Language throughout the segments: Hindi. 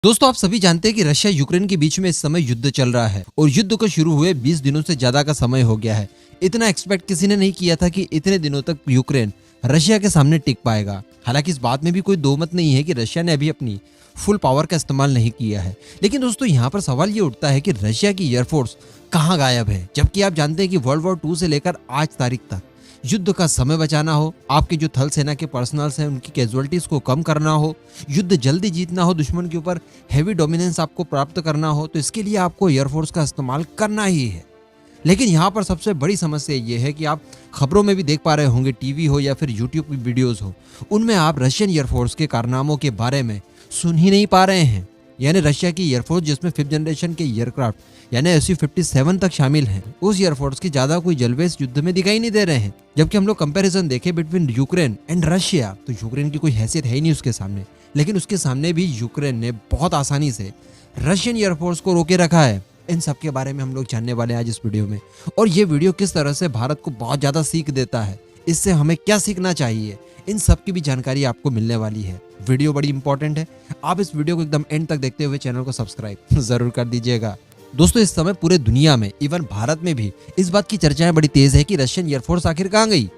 दोस्तों, आप सभी जानते हैं कि रशिया यूक्रेन के बीच में इस समय युद्ध चल रहा है और युद्ध को शुरू हुए 20 दिनों से ज्यादा का समय हो गया है। इतना एक्सपेक्ट किसी ने नहीं किया था कि इतने दिनों तक यूक्रेन रशिया के सामने टिक पाएगा। हालांकि इस बात में भी कोई दो मत नहीं है कि रशिया ने अभी अपनी फुल पावर का इस्तेमाल नहीं किया है। लेकिन दोस्तों, यहाँ पर सवाल ये उठता है कि रशिया की एयरफोर्स कहाँ गायब है, जबकि आप जानते हैं कि वर्ल्ड वॉर 2 से लेकर आज तारीख तक युद्ध का समय बचाना हो, आपके जो थल सेना के पर्सनल्स हैं उनकी कैजुअलिटीज को कम करना हो, युद्ध जल्दी जीतना हो, दुश्मन के ऊपर हैवी डोमिनेंस आपको प्राप्त करना हो, तो इसके लिए आपको एयरफोर्स का इस्तेमाल करना ही है। लेकिन यहाँ पर सबसे बड़ी समस्या ये है कि आप खबरों में भी देख पा रहे होंगे, टीवी हो या फिर यूट्यूब की वीडियोस हो, उनमें आप रशियन एयरफोर्स के कारनामों के बारे में सुन ही नहीं पा रहे हैं। यानी रशिया की एयरफोर्स जिसमें 5th जनरेशन के एयरक्राफ्ट यानी SU-57 तक शामिल हैं, उस एयरफोर्स की ज्यादा कोई जलवे इस युद्ध में दिखाई नहीं दे रहे हैं। जबकि हम लोग कंपैरिजन देखें बिटवीन यूक्रेन एंड रशिया, तो यूक्रेन की कोई हैसियत है ही नहीं उसके सामने। लेकिन उसके सामने भी यूक्रेन ने बहुत आसानी से रशियन एयरफोर्स को रोके रखा है। इन सब के बारे में हम लोग जानने वाले हैं आज इस वीडियो में। और ये वीडियो किस तरह से भारत को बहुत ज्यादा सीख देता है, इससे हमें क्या सीखना चाहिए, इन सब की भी जानकारी आपको मिलने वाली है। वीडियो बड़ी इंपॉर्टेंट है, आप इस वीडियो को एकदम एंड तक देखते हुए चैनल को सब्सक्राइब जरूर कर दीजिएगा। दोस्तों, इस समय पूरे दुनिया में, इवन भारत में भी इस बात की चर्चाएं बड़ी तेज है कि रशियन एयरफोर्स आखिर कहाँ गई।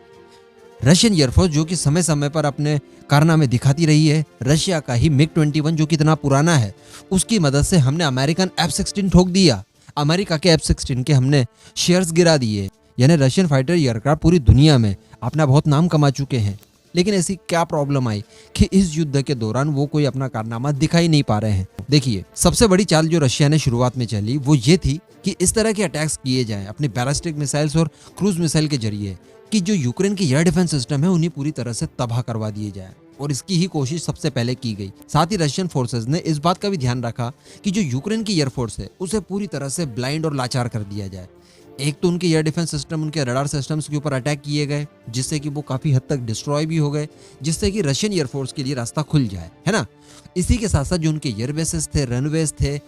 रशियन एयरफोर्स जो कि समय समय पर अपने कारनामे दिखाती रही है, रशिया का ही MiG-21 जो कि इतना पुराना है, उसकी मदद से हमने अमेरिकन F-16 ठोक दिया। अमेरिका के F-16 के हमने शेयर्स गिरा दिए। यानी रशियन फाइटर एयरक्राफ्ट पूरी दुनिया में अपना बहुत नाम कमा चुके हैं। लेकिन ऐसी क्या प्रॉब्लम आई कि इस युद्ध के दौरान वो कोई अपना कारनामा दिखाई नहीं पा रहे हैं। देखिए, सबसे बड़ी चाल जो रशिया ने शुरुआत में चली वो ये थी कि इस तरह के अटैक्स किए जाएं अपने बैलिस्टिक मिसाइल्स और क्रूज मिसाइल के जरिए कि जो यूक्रेन की एयर डिफेंस सिस्टम है उन्हें पूरी तरह से तबाह करवा दिए जाए। और इसकी ही कोशिश सबसे पहले की गई। साथ ही रशियन फोर्सेस ने इस बात का भी ध्यान रखा कि जो यूक्रेन की एयरफोर्स है उसे पूरी तरह से ब्लाइंड और लाचार कर दिया जाए। एक तो उनके एयर डिफेंस सिस्टम, उनके रडार सिस्टम्स के ऊपर अटैक किए गए, जिससे कि वो काफी हद तक डिस्ट्रॉय भी हो गए, जिससे कि रशियन एयरफोर्स के लिए रास्ता खुल जाए, है ना। इसी के साथ साथ जो उनके एयरबेसेस थे, रनवेज थे,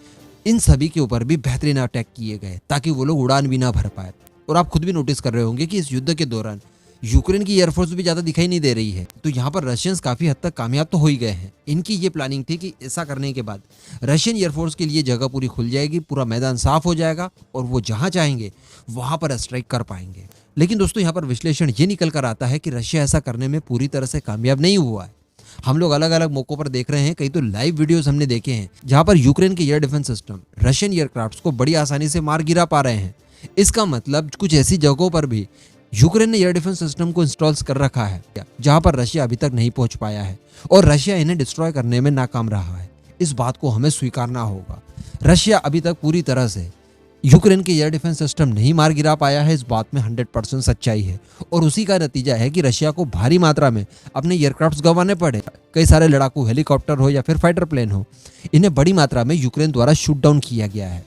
इन सभी के ऊपर भी बेहतरीन अटैक किए गए ताकि वो लोग उड़ान भी ना भर पाए। और आप खुद भी नोटिस कर रहे होंगे कि इस युद्ध के दौरान यूक्रेन की एयरफोर्स भी ज्यादा दिखाई नहीं दे रही है। तो यहाँ पर रशियंस काफी हद तक कामयाब तो हो ही गए हैं। इनकी ये प्लानिंग थी कि ऐसा करने के बाद रशियन एयरफोर्स के लिए जगह पूरी खुल जाएगी, पूरा मैदान साफ हो जाएगा और वो जहां चाहेंगे वहां पर स्ट्राइक कर पाएंगे। लेकिन दोस्तों, यहाँ पर विश्लेषण ये निकल कर आता है कि रशिया ऐसा करने में पूरी तरह से कामयाब नहीं हुआ है। हम लोग अलग अलग मौकों पर देख रहे हैं, कई तो लाइव वीडियोस हमने देखे हैं जहां पर यूक्रेन के air defence system Russian aircrafts को बड़ी आसानी से मार गिरा पा रहे हैं। इसका मतलब कुछ ऐसी जगहों पर भी यूक्रेन ने एयर डिफेंस सिस्टम को इंस्टॉल कर रखा है जहां पर रशिया अभी तक नहीं पहुंच पाया है और रशिया इन्हें डिस्ट्रॉय करने में नाकाम रहा है। इस बात को हमें स्वीकारना होगा। रशिया अभी तक पूरी तरह से यूक्रेन के एयर डिफेंस सिस्टम नहीं मार गिरा पाया है, इस बात में 100% सच्चाई है। और उसी का नतीजा है कि रशिया को भारी मात्रा में अपने एयरक्राफ्ट गंवाने पड़े। कई सारे लड़ाकू हेलीकॉप्टर हो या फिर फाइटर प्लेन हो, इन्हें बड़ी मात्रा में यूक्रेन द्वारा शूट डाउन किया गया है।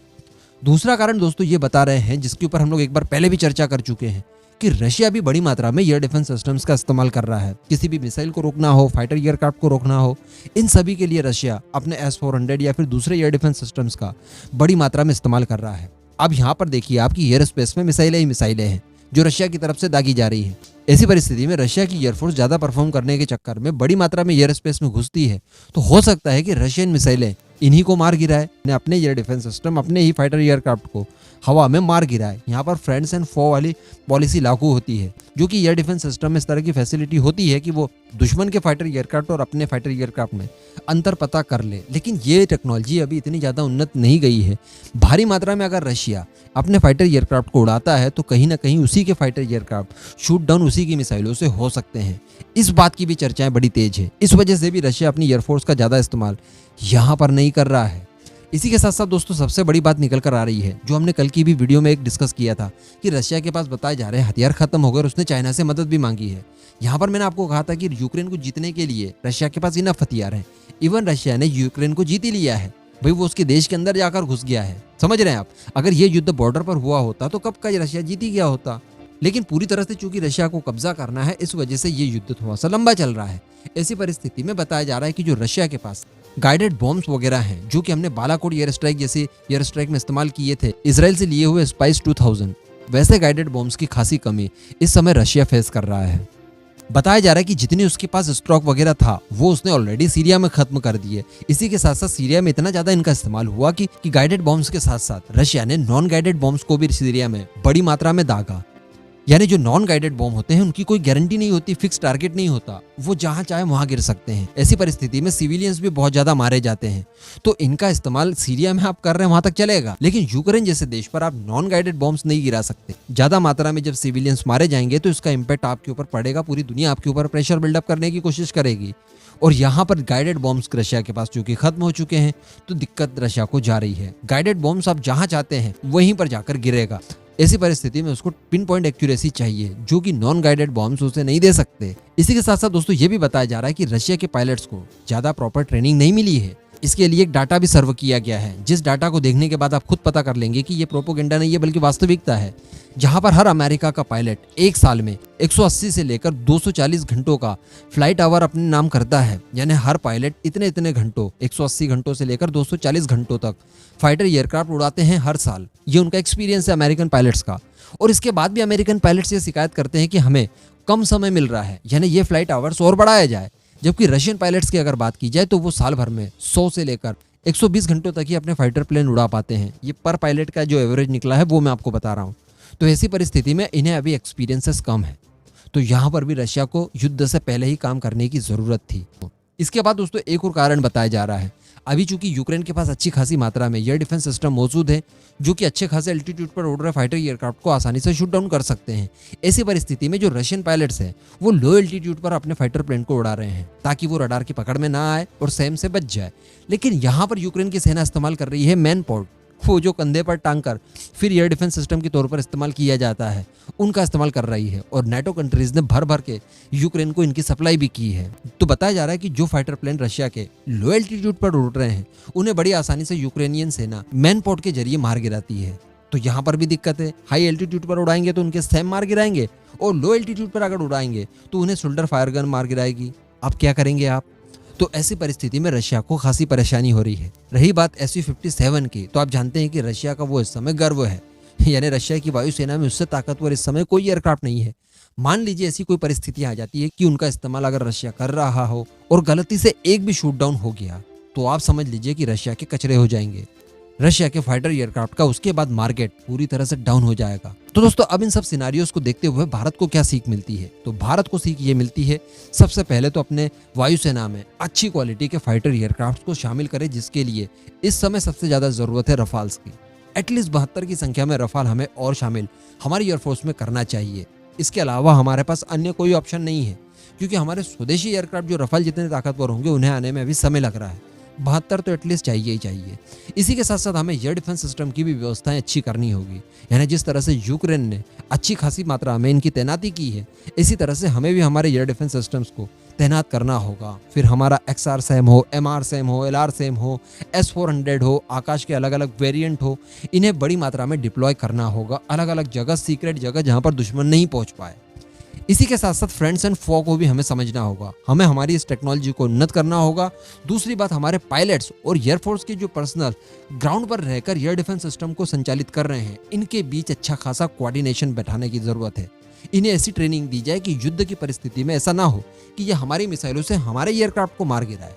दूसरा कारण दोस्तों ये बता रहे हैं, जिसके ऊपर हम लोग एक बार पहले भी चर्चा कर चुके हैं, कि रशिया भी बड़ी मात्रा में एयर डिफेंस सिस्टम्स का इस्तेमाल कर रहा है। किसी भी मिसाइल को रोकना हो, फाइटर एयरक्राफ्ट को रोकना हो, इन सभी के लिए रशिया अपने S-400 या फिर दूसरे एयर डिफेंस सिस्टम्स का बड़ी मात्रा में इस्तेमाल कर रहा है। अब यहाँ पर देखिए, आपकी एयर स्पेस में मिसाइलें ही मिसाइलें हैं जो रशिया की तरफ से दागी जा रही हैं। ऐसी परिस्थिति में रशिया की एयरफोर्स ज्यादा परफॉर्म करने के चक्कर में बड़ी मात्रा में एयर स्पेस में घुसती है, तो हो सकता है कि रशियन मिसाइलें इन्हीं को मार गिराए, अपने एयर डिफेंस सिस्टम, अपने ही फाइटर एयरक्राफ्ट को हवा में मार गिराए। यहाँ पर फ्रेंड्स एंड फो वाली पॉलिसी लागू होती है, जो कि एयर डिफेंस सिस्टम में इस तरह की फैसिलिटी होती है कि वो दुश्मन के फाइटर एयरक्राफ्ट और अपने फाइटर एयरक्राफ्ट में अंतर पता कर ले। लेकिन ये टेक्नोलॉजी अभी इतनी ज़्यादा उन्नत नहीं गई है। भारी मात्रा में अगर रशिया अपने फाइटर एयरक्राफ्ट को उड़ाता है तो कहीं ना कहीं उसी के फाइटर एयरक्राफ्ट शूट डाउन उसी की मिसाइलों से हो सकते हैं। इस बात की भी चर्चाएं बड़ी तेज है। इस वजह से भी रशिया अपनी एयरफोर्स का ज़्यादा इस्तेमाल यहाँ पर नहीं कर रहा है। इसी के साथ साथ दोस्तों, सबसे बड़ी बात निकल कर आ रही है, जो हमने कल की भी वीडियो में एक डिस्कस किया था कि रशिया के पास बताए जा रहे हथियार खत्म हो गए और उसने चाइना से मदद भी मांगी है। यहाँ पर मैंने आपको कहा था कि यूक्रेन को जीतने के लिए रशिया के पास इनफ हथियार हैं। इवन रशिया ने यूक्रेन को जीत ही लिया है भाई, वो उसके देश के अंदर जाकर घुस गया है। समझ रहे हैं आप? अगर ये युद्ध बॉर्डर पर हुआ होता तो कब का रशिया जीत ही गया होता। लेकिन पूरी तरह से चूंकि रशिया को कब्जा करना है, इस वजह से ये युद्ध थोड़ा सा लंबा चल रहा है। ऐसी परिस्थिति में बताया जा रहा है कि जो रशिया के पास गाइडेड बॉम्ब्स वगैरह हैं, जो कि हमने बालाकोट एयर स्ट्राइक जैसे एयर स्ट्राइक में इस्तेमाल किए थे, इजराइल से लिए हुए स्पाइस 2000, वैसे गाइडेड बॉम्ब्स की खासी कमी इस समय रशिया फेस कर रहा है। बताया जा रहा है कि जितनी उसके पास स्टॉक वगैरह था वो उसने ऑलरेडी सीरिया में खत्म कर दिए। इसी के साथ साथ सीरिया में इतना ज्यादा इनका इस्तेमाल हुआ कि गाइडेड बॉम्ब्स के साथ साथ रशिया ने नॉन गाइडेड बॉम्ब्स को भी सीरिया में बड़ी मात्रा में दागा। यानी जो नॉन गाइडेड बॉम्ब होते हैं उनकी कोई गारंटी नहीं होती, फिक्स टारगेट नहीं होता, वो जहां चाहे वहां गिर सकते हैं। ऐसी परिस्थिति में सिविलियंस भी बहुत ज्यादा मारे जाते हैं। तो इनका इस्तेमाल सीरिया में आप कर रहे हैं वहां तक चलेगा, लेकिन यूक्रेन जैसे देश पर आप नॉन गाइडेड बॉम्ब्स नहीं गिरा सकते। ज्यादा मात्रा में जब सिविलियंस मारे जाएंगे तो इसका इम्पैक्ट आपके ऊपर पड़ेगा, पूरी दुनिया आपके ऊपर प्रेशर बिल्डअप करने की कोशिश करेगी। और यहाँ पर गाइडेड बॉम्ब्स रशिया के पास चूंकि खत्म हो चुके हैं तो दिक्कत रशिया को जा रही है। गाइडेड बॉम्ब्स आप जहां चाहते हैं वहीं पर जाकर गिरेगा। ऐसी परिस्थिति में उसको पिन पॉइंट एक्यूरेसी चाहिए, जो कि नॉन गाइडेड बॉम्ब्स उसे नहीं दे सकते। इसी के साथ साथ दोस्तों ये भी बताया जा रहा है कि रशिया के पायलट्स को ज्यादा प्रॉपर ट्रेनिंग नहीं मिली है। इसके लिए एक डाटा भी सर्व किया गया है, जिस डाटा को देखने के बाद आप खुद पता कर लेंगे कि ये प्रोपोगेंडा नहीं है बल्कि वास्तविकता है। जहां पर हर अमेरिका का पायलट एक साल में 180 से लेकर 240 घंटों का फ्लाइट आवर अपने नाम करता है। यानी हर पायलट इतने इतने घंटों, 180 घंटों से लेकर 240 घंटों तक फाइटर एयरक्राफ्ट उड़ाते हैं हर साल। ये उनका एक्सपीरियंस है अमेरिकन पायलट्स का। और इसके बाद भी अमेरिकन पायलट्स ये शिकायत करते हैं कि हमें कम समय मिल रहा है, यानी ये फ्लाइट आवर्स और बढ़ाया जाए। जबकि रशियन पायलट्स की अगर बात की जाए तो वो साल भर में 100 से लेकर 120 घंटों तक ही अपने फाइटर प्लेन उड़ा पाते हैं। ये पर पायलट का जो एवरेज निकला है वो मैं आपको बता रहा हूँ। तो ऐसी परिस्थिति में इन्हें अभी एक्सपीरियंसेस कम है। तो यहाँ पर भी रशिया को युद्ध से पहले ही काम करने की जरूरत थी। इसके बाद दोस्तों एक और कारण बताया जा रहा है। अभी चूंकि यूक्रेन के पास अच्छी खासी मात्रा में एयर डिफेंस सिस्टम मौजूद है, जो कि अच्छे खासे एल्टीट्यूड पर उड़ रहे फाइटर एयरक्राफ्ट को आसानी से शूट डाउन कर सकते हैं। ऐसी परिस्थिति में जो रशियन पायलट्स हैं वो लो एल्टीट्यूड पर अपने फाइटर प्लेन को उड़ा रहे हैं ताकि वो रडार की पकड़ में ना आए और सैम से बच जाए। लेकिन यहाँ पर यूक्रेन की सेना इस्तेमाल कर रही है मैनपोर्ट, वो जो कंधे पर टांग कर फिर एयर डिफेंस सिस्टम के तौर पर इस्तेमाल किया जाता है, उनका इस्तेमाल कर रही है। और नेटो कंट्रीज ने भर भर के यूक्रेन को इनकी सप्लाई भी की है। तो बताया जा रहा है कि जो फाइटर प्लेन रशिया के लो एल्टीट्यूड पर उड़ रहे हैं उन्हें बड़ी आसानी से यूक्रेनियन सेना मैनपोर्ट के जरिए मार गिराती है। तो यहाँ पर भी दिक्कत है, हाई एल्टीट्यूड पर उड़ाएंगे तो उनके सैम मार गिराएंगे, और लो एल्टीट्यूड पर अगर उड़ाएंगे तो उन्हें शोल्डर फायर गन मार गिराएगी। अब क्या करेंगे आप? तो ऐसी परिस्थिति में रशिया को खासी परेशानी हो रही है। रही बात Su-57 की, तो आप जानते हैं कि रशिया का वो इस समय गर्व है। यानी रशिया की वायुसेना में उससे ताकतवर इस समय कोई एयरक्राफ्ट नहीं है। मान लीजिए ऐसी कोई परिस्थिति आ जाती है कि उनका इस्तेमाल अगर रशिया कर रहा हो और गलती से एक भी शूट डाउन हो गया, तो आप समझ लीजिए कि रशिया के कचरे हो जाएंगे। रशिया के फाइटर एयरक्राफ्ट का उसके बाद मार्केट पूरी तरह से डाउन हो जाएगा। तो दोस्तों अब इन सब सिनारियोस को देखते हुए भारत को क्या सीख मिलती है? तो भारत को सीख ये मिलती है, सबसे पहले तो अपने वायुसेना में अच्छी क्वालिटी के फाइटर एयरक्राफ्ट को शामिल करें, जिसके लिए इस समय सबसे ज्यादा जरूरत है रफाल्स की। एटलीस्ट 72 की संख्या में रफाल हमें और शामिल हमारी एयरफोर्स में करना चाहिए। इसके अलावा हमारे पास अन्य कोई ऑप्शन नहीं है, क्योंकि हमारे स्वदेशी एयरक्राफ्ट जो रफाल जितने ताकतवर होंगे उन्हें आने में अभी समय लग रहा है। 72 तो एटलीस्ट चाहिए ही चाहिए। इसी के साथ साथ हमें एयर डिफेंस सिस्टम की भी व्यवस्थाएं अच्छी करनी होगी। यानी जिस तरह से यूक्रेन ने अच्छी खासी मात्रा में इनकी तैनाती की है, इसी तरह से हमें भी हमारे एयर डिफेंस सिस्टम्स को तैनात करना होगा। फिर हमारा XR सैम हो, MR सैम हो, LR सैम हो, S-400 हो, आकाश के अलग अलग वेरिएंट हो, इन्हें बड़ी मात्रा में डिप्लॉय करना होगा अलग अलग जगह, सीक्रेट जगह जहां पर दुश्मन नहीं पहुंच पाए। इसी के साथ साथ फ्रेंड्स एंड फॉ को भी हमें समझना होगा। हमें हमारी इस टेक्नोलॉजी को उन्नत करना होगा। दूसरी बात, हमारे पायलट्स और एयरफोर्स के जो पर्सनल ग्राउंड पर रहकर एयर डिफेंस सिस्टम को संचालित कर रहे हैं, इनके बीच अच्छा खासा कोऑर्डिनेशन बैठाने की जरूरत है। इन्हें ऐसी ट्रेनिंग दी जाए कि युद्ध की परिस्थिति में ऐसा ना हो कि ये हमारी मिसाइलों से हमारे एयरक्राफ्ट को मार गिराए,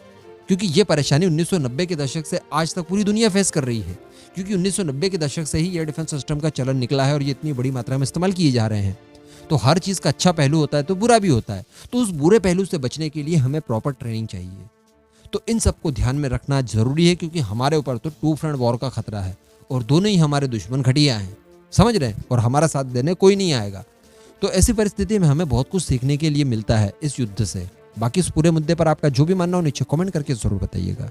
क्योंकि ये परेशानी 1990 के दशक से आज तक पूरी दुनिया फेस कर रही है। क्योंकि 1990 के दशक से ही एयर डिफेंस सिस्टम का चलन निकला है और ये इतनी बड़ी मात्रा में इस्तेमाल किए जा रहे हैं। तो हर चीज का अच्छा पहलू होता है तो बुरा भी होता है। तो उस बुरे पहलू से बचने के लिए हमें प्रॉपर ट्रेनिंग चाहिए। तो इन सबको ध्यान में रखना जरूरी है, क्योंकि हमारे ऊपर तो टू फ्रंट वॉर का खतरा है और दोनों ही हमारे दुश्मन घटिया हैं, समझ रहे हैं, और हमारा साथ देने कोई नहीं आएगा। तो ऐसी परिस्थिति में हमें बहुत कुछ सीखने के लिए मिलता है इस युद्ध से। बाकी इस पूरे मुद्दे पर आपका जो भी मानना हो नीचे कमेंट करके जरूर बताइएगा।